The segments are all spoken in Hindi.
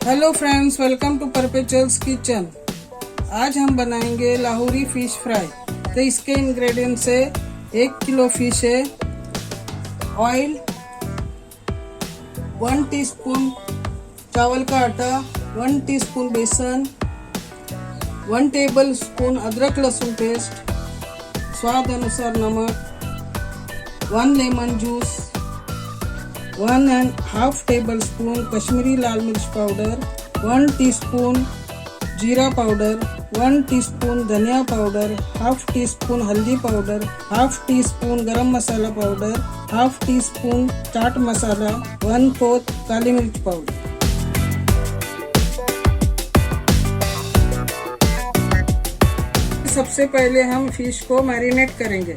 Hello friends, welcome to Perpetual's Kitchen. आज हम बनाएंगे लाहौरी फिश फ्राई। तो इसके इंग्रेडिएंट्स है 1 किलो फिश है, ऑयल, 1 टीस्पून चावल का आटा, 1 टीस्पून बेसन, 1 टेबल स्पून अदरक लहसुन पेस्ट, स्वाद अनुसार नमक, 1 lemon juice, 1.5 tablespoon Kashmiri लाल मिर्च पाउडर, 1 टीस्पून जीरा पाउडर, 1 टीस्पून धनिया पाउडर, हाफ टी स्पून हल्दी powder, half teaspoon garam masala powder, half teaspoon chaat masala, 1/4 काली मिर्च पाउडर। सबसे पहले हम फिश को मैरिनेट करेंगे।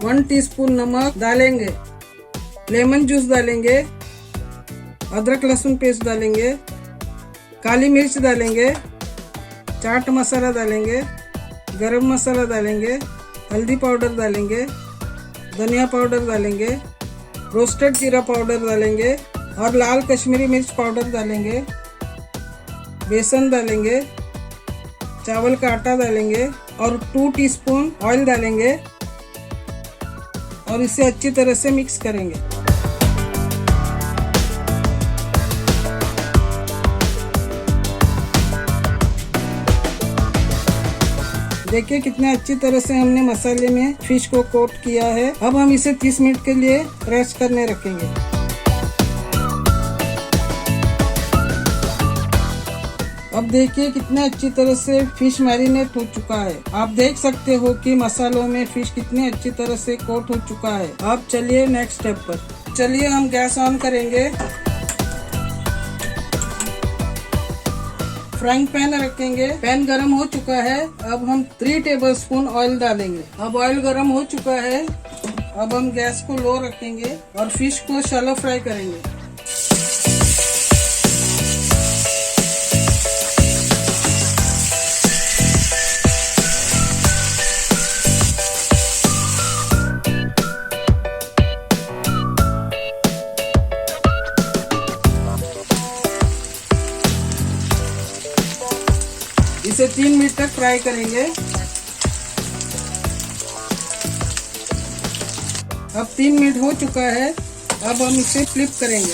1 टीस्पून नमक डालेंगे, लेमन जूस डालेंगे, अदरक लहसुन पेस्ट डालेंगे, काली मिर्च डालेंगे, चाट मसाला डालेंगे, गरम मसाला डालेंगे, हल्दी पाउडर डालेंगे, धनिया पाउडर डालेंगे, रोस्टेड जीरा पाउडर डालेंगे और लाल कश्मीरी मिर्च पाउडर डालेंगे, बेसन डालेंगे, चावल का आटा डालेंगे और 2 टीस्पून ऑयल डालेंगे और इसे अच्छी तरह से मिक्स करेंगे। देखिए कितने अच्छी तरह से हमने मसाले में फिश को कोट किया है। अब हम इसे 30 मिनट के लिए रेस्ट करने रखेंगे। अब देखिए कितने अच्छी तरह से फिश मैरिनेट हो चुका है। आप देख सकते हो कि मसालों में फिश कितनी अच्छी तरह से कोट हो चुका है। अब चलिए नेक्स्ट स्टेप पर। चलिए हम गैस ऑन करेंगे, फ्राइंग पैन रखेंगे। पैन गरम हो चुका है। अब हम 3 टेबल स्पून ऑयल डालेंगे। अब ऑयल गरम हो चुका है। अब हम गैस को लो रखेंगे और फिश को शैलो फ्राई करेंगे। इसे 3 मिनट तक फ्राई करेंगे। अब 3 मिनट हो चुका है। अब हम इसे फ्लिप करेंगे।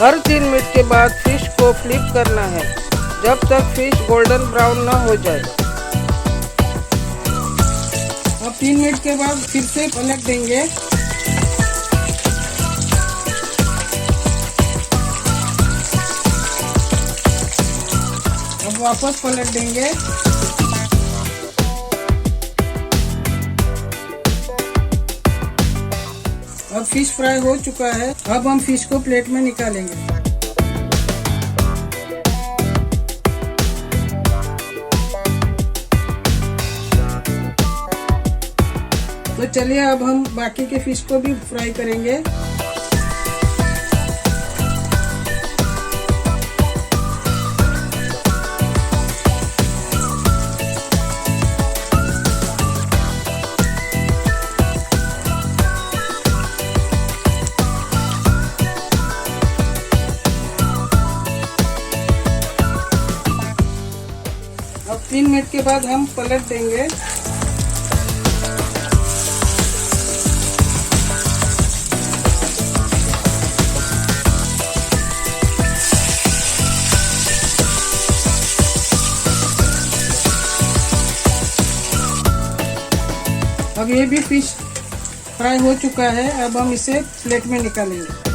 हर 3 मिनट के बाद फिश को फ्लिप करना है जब तक फिश गोल्डन ब्राउन ना हो जाए। अब 3 मिनट के बाद फिर से पलट देंगे। वापस पलट देंगे। अब फिश फ्राई हो चुका है। अब हम फिश को प्लेट में निकालेंगे। तो चलिए अब हम बाकी के फिश को भी फ्राई करेंगे। अब 3 मिनट के बाद हम पलट देंगे। अब ये भी फिश फ्राई हो चुका है। अब हम इसे प्लेट में निकालेंगे।